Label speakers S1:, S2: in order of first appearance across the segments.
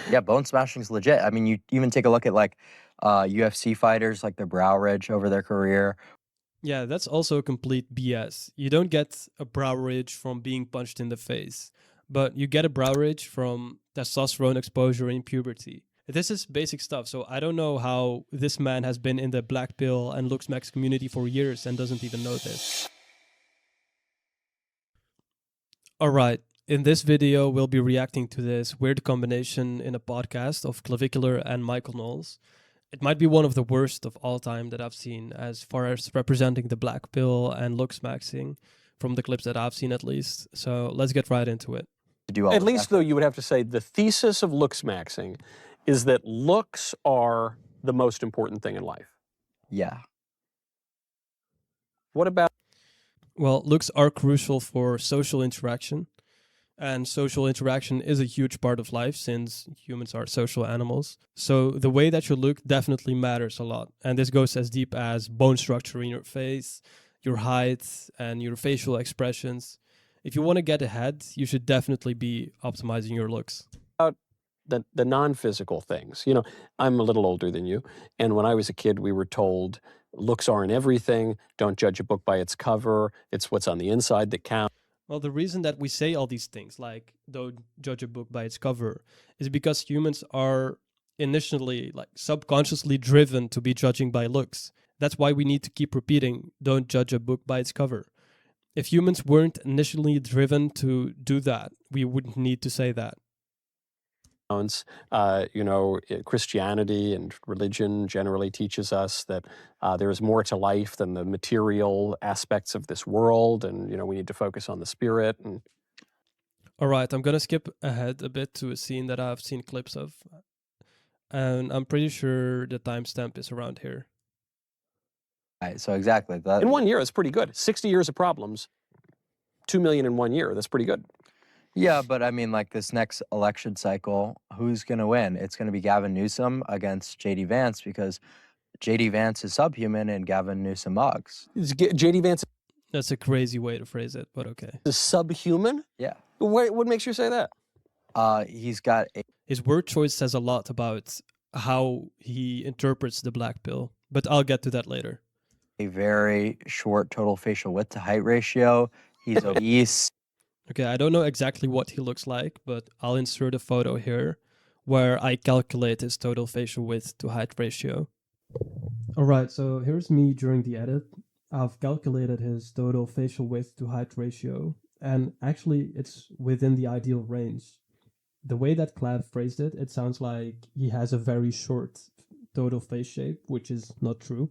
S1: Yeah, Bonesmashing's legit. I mean, you even take a look at like UFC fighters, like their brow ridge over their career.
S2: Yeah, that's also complete BS. You don't get a brow ridge from being punched in the face, but you get a brow ridge from testosterone exposure in puberty. This is basic stuff, so I don't know how this man has been in the blackpill and Looksmaxx community for years and doesn't even know this. Alright, in this video we'll be reacting to this weird combination in a podcast of Clavicular and Michael Knowles. It might be one of the worst of all time that I've seen as far as representing the black pill and Looksmaxxing from the clips that I've seen at least. So let's get right into it.
S3: At least, though, you would have to say the thesis of Looksmaxxing is that looks are the most important thing in life.
S1: Yeah.
S3: What about?
S2: Well, looks are crucial for social interaction. And social interaction is a huge part of life since humans are social animals. So the way that you look definitely matters a lot. And this goes as deep as bone structure in your face, your height, and your facial expressions. If you want to get ahead, you should definitely be optimizing your looks.
S3: The non-physical things. You know, I'm a little older than you, and when I was a kid, we were told looks aren't everything. Don't judge a book by its cover. It's what's on the inside that counts.
S2: Well, the reason that we say all these things, like don't judge a book by its cover, is because humans are initially, like subconsciously driven to be judging by looks. That's why we need to keep repeating, don't judge a book by its cover. If humans weren't initially driven to do that, we wouldn't need to say that.
S3: You know, Christianity and religion generally teaches us that there is more to life than the material aspects of this world, and you know we need to focus on the spirit. And
S2: all right, I'm gonna skip ahead a bit to a scene that I've seen clips of, and I'm pretty sure the timestamp is around here.
S1: Right, so exactly that.
S3: In 1 year, it's pretty good. 60 years of problems, 2 million in 1 year. That's pretty good.
S1: Yeah, but I mean, like this next election cycle, who's going to win? It's going to be Gavin Newsom against JD Vance because JD Vance is subhuman and Gavin Newsom mugs.
S3: JD Vance.
S2: That's a crazy way to phrase it, but okay.
S3: Is subhuman?
S1: Yeah.
S3: What makes you say that?
S1: He's got
S2: his word choice says a lot about how he interprets the black pill, but I'll get to that later.
S1: A very short total facial width to height ratio. He's obese.
S2: Okay, I don't know exactly what he looks like, but I'll insert a photo here where I calculate his total facial width to height ratio. Alright, so here's me during the edit. I've calculated his total facial width to height ratio, and actually it's within the ideal range. The way that Clav phrased it, it sounds like he has a very short total face shape, which is not true.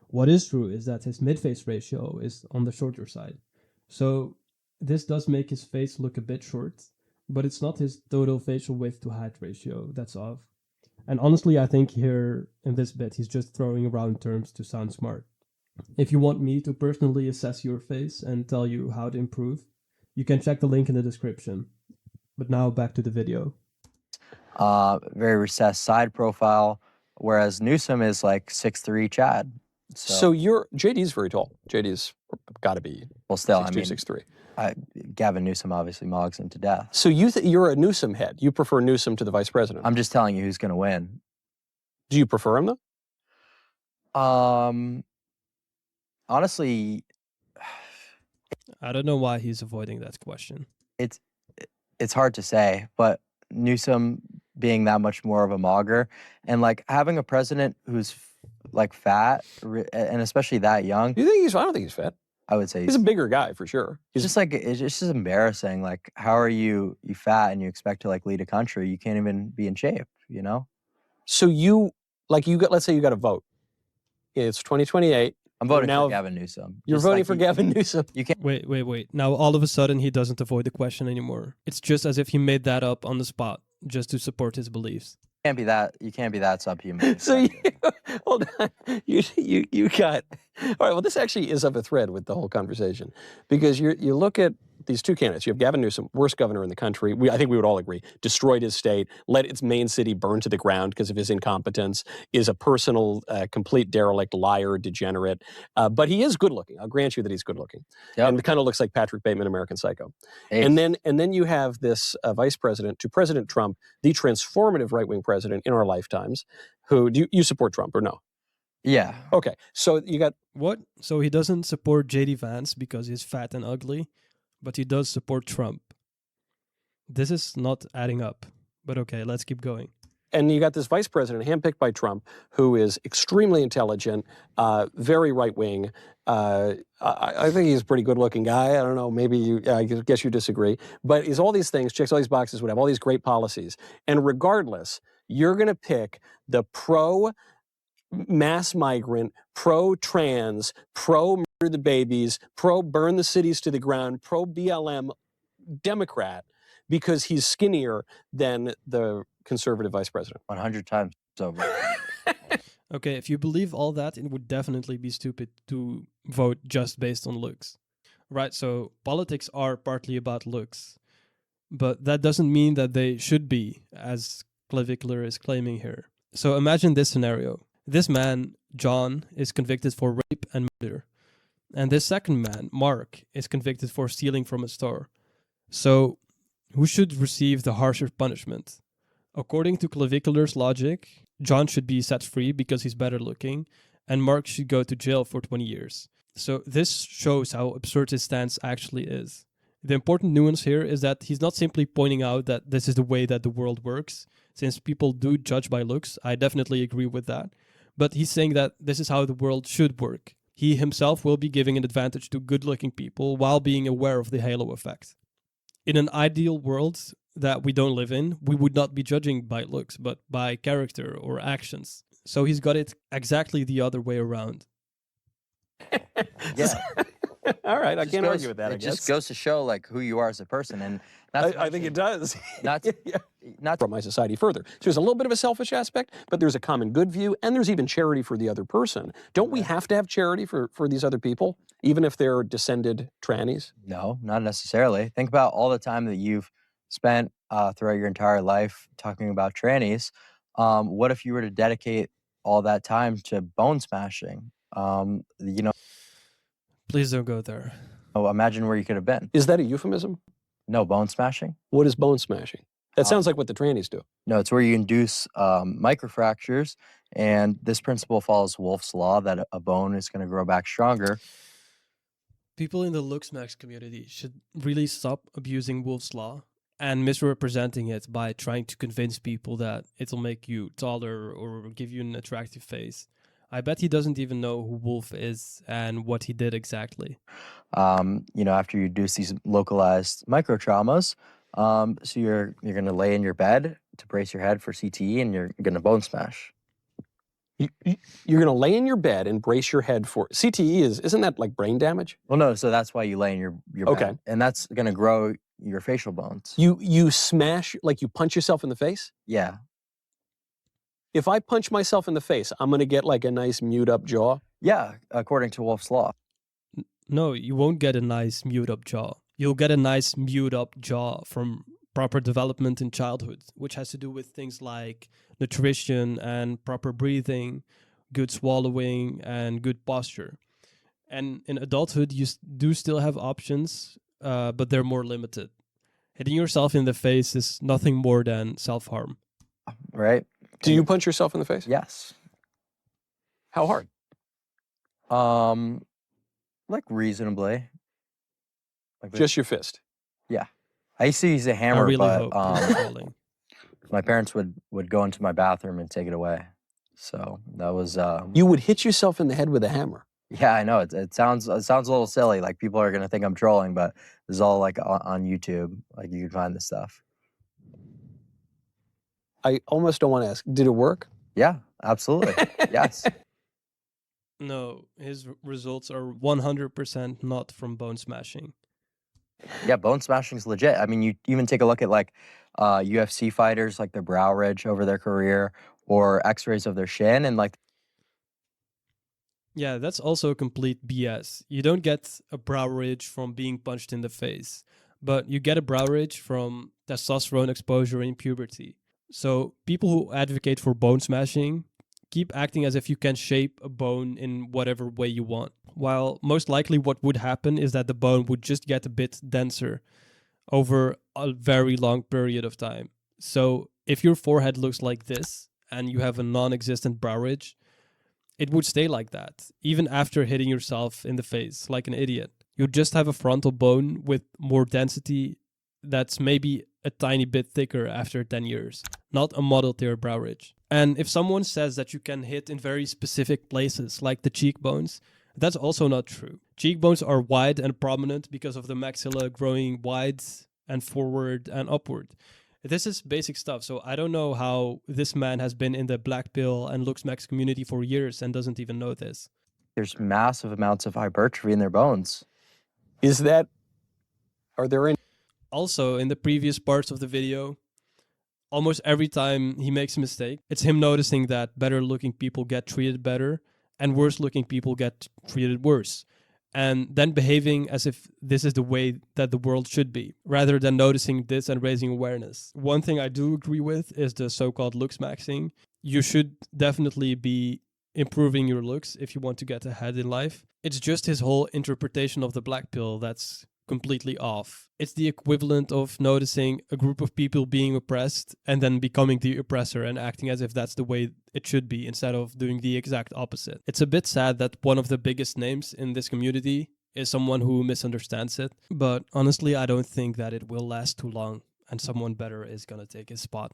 S2: What is true is that his mid-face ratio is on the shorter side. So this does make his face look a bit short, but it's not his total facial width to height ratio that's off. And honestly, I think here in this bit, he's just throwing around terms to sound smart. If you want me to personally assess your face and tell you how to improve, you can check the link in the description. But now back to the video.
S1: Very recessed side profile, whereas Newsom is like 6'3" Chad.
S3: So JD's very tall. JD's got to be
S1: still
S3: 6'2",
S1: I mean
S3: 6'3".
S1: Gavin Newsom obviously mogs him to death.
S3: So you're a Newsom head. You prefer Newsom to the vice president.
S1: I'm just telling you who's going to win.
S3: Do you prefer him
S1: though? Honestly,
S2: I don't know why he's avoiding that question.
S1: It's hard to say, but Newsom being that much more of a mogger and like having a president who's like fat and especially that young.
S3: You think I don't think he's fat.
S1: I would say
S3: he's a bigger guy for sure.
S1: He's just like, it's just embarrassing. Like, how are you fat and you expect to like lead a country? You can't even be in shape, you know?
S3: So let's say you got a vote. It's 2028.
S1: I'm voting for Gavin Newsom.
S3: You're voting for Gavin Newsom.
S1: You can't.
S2: Wait. Now all of a sudden he doesn't avoid the question anymore. It's just as if he made that up on the spot just to support his beliefs.
S1: You can't be that subhuman.
S3: So hold on. You got All right, well, this actually is of a thread with the whole conversation because you look at these two candidates. You have Gavin Newsom, worst governor in the country. I think we would all agree, destroyed his state, let its main city burn to the ground because of his incompetence, is a personal, complete derelict, liar, degenerate. But he is good looking. I'll grant you that he's good looking.
S1: Yep.
S3: And kind of looks like Patrick Bateman, American Psycho.
S1: Hey.
S3: And then you have this vice president to President Trump, the transformative right-wing president in our lifetimes, who, do you support Trump or no?
S1: Yeah.
S3: Okay, so you got...
S2: What? So he doesn't support JD Vance because he's fat and ugly, but he does support Trump. This is not adding up. But okay, let's keep going.
S3: And you got this vice president handpicked by Trump, who is extremely intelligent, very right-wing. I think he's a pretty good-looking guy. I don't know, maybe I guess you disagree. But he's all these things, checks all these boxes, would have all these great policies. And regardless, you're going to pick the pro-mass migrant, pro-trans, pro-murder the babies, pro-burn the cities to the ground, pro-BLM Democrat because he's skinnier than the conservative vice president.
S1: 100 times over.
S2: Okay, if you believe all that, it would definitely be stupid to vote just based on looks. Right, so politics are partly about looks. But that doesn't mean that they should be, as Clavicular is claiming here. So imagine this scenario. This man, John, is convicted for rape and murder. And this second man, Mark, is convicted for stealing from a store. So who should receive the harsher punishment? According to Clavicular's logic, John should be set free because he's better looking, and Mark should go to jail for 20 years. So this shows how absurd his stance actually is. The important nuance here is that he's not simply pointing out that this is the way that the world works. Since people do judge by looks, I definitely agree with that. But he's saying that this is how the world should work. He himself will be giving an advantage to good-looking people while being aware of the halo effect. In an ideal world that we don't live in, we would not be judging by looks, but by character or actions. So he's got it exactly the other way around.
S1: Yeah.
S3: All right, I can't argue with that, I
S1: It
S3: guess.
S1: just goes to show like who you are as a person, and that's
S3: I think it does.
S1: not not
S3: from my society further. So there's a little bit of a selfish aspect, but there's a common good view, and there's even charity for the other person. Don't we have to have charity for these other people, even if they're descended trannies?
S1: No, not necessarily. Think about all the time that you've spent throughout your entire life talking about trannies. What if you were to dedicate all that time to bone smashing? You know,
S2: Please don't go there.
S1: imagine where you could have been.
S3: Is that a euphemism?
S1: No, bone smashing?
S3: What is bone smashing? That sounds like what the trannies do.
S1: No, it's where you induce microfractures, and this principle follows Wolff's law that a bone is going to grow back stronger.
S2: People in the Looksmaxx community should really stop abusing Wolff's Law and misrepresenting it by trying to convince people that it'll make you taller or give you an attractive face. I bet he doesn't even know who Wolff is and what he did exactly.
S1: After you induce these localized microtraumas, so you're going to lay in your bed to brace your head for CTE, and you're going to bone smash.
S3: You're going to lay in your bed and brace your head for CTE. Isn't that like brain damage?
S1: Well, no, so that's why you lay in your
S3: Okay.
S1: bed, and that's going to grow your facial bones.
S3: You smash, like you punch yourself in the face?
S1: Yeah.
S3: If I punch myself in the face, I'm going to get like a nice mewed up jaw?
S1: Yeah, according to Wolff's law.
S2: No, you won't get a nice mewed up jaw. You'll get a nice mewed up jaw from proper development in childhood, which has to do with things like nutrition and proper breathing, good swallowing, and good posture. And in adulthood, you do still have options, but they're more limited. Hitting yourself in the face is nothing more than self-harm.
S1: Right?
S3: Do you punch yourself in the face?
S1: Yes.
S3: How hard?
S1: Like reasonably. Like
S3: Just your fist?
S1: Yeah. I used to use a
S2: I
S1: hammer,
S2: really
S1: but
S2: hope you're falling.
S1: my parents would go into my bathroom and take it away. So that was
S3: You would hit yourself in the head with a hammer?
S1: yeah, I know. It sounds a little silly. Like people are gonna think I'm trolling, but this is all like on YouTube. Like you can find this stuff.
S3: I almost don't want to ask, did it work?
S1: Yeah, absolutely. Yes.
S2: No, his results are 100% not from bone smashing.
S1: Yeah, bone smashing's legit. I mean, you even take a look at like UFC fighters, like their brow ridge over their career, or X-rays of their shin, and like
S2: Yeah, that's also complete BS. You don't get a brow ridge from being punched in the face, but you get a brow ridge from testosterone exposure in puberty. So people who advocate for bone smashing keep acting as if you can shape a bone in whatever way you want. While most likely what would happen is that the bone would just get a bit denser over a very long period of time. So if your forehead looks like this and you have a non-existent brow ridge, it would stay like that, even after hitting yourself in the face like an idiot. You'd just have a frontal bone with more density that's maybe a tiny bit thicker after 10 years, not a model tear brow ridge. And if someone says that you can hit in very specific places, like the cheekbones, that's also not true. Cheekbones are wide and prominent because of the maxilla growing wide and forward and upward. This is basic stuff, so I don't know how this man has been in the blackpill and Looksmaxx community for years and doesn't even know this.
S1: There's massive amounts of hypertrophy in their bones.
S3: Are there any?
S2: Also, in the previous parts of the video, almost every time he makes a mistake, it's him noticing that better looking people get treated better and worse looking people get treated worse, and then behaving as if this is the way that the world should be, rather than noticing this and raising awareness. One thing I do agree with is the so-called looksmaxing. You should definitely be improving your looks if you want to get ahead in life. It's just his whole interpretation of the black pill that's completely off. It's the equivalent of noticing a group of people being oppressed and then becoming the oppressor and acting as if that's the way it should be instead of doing the exact opposite. It's a bit sad that one of the biggest names in this community is someone who misunderstands it, but honestly, I don't think that it will last too long and someone better is gonna take his spot.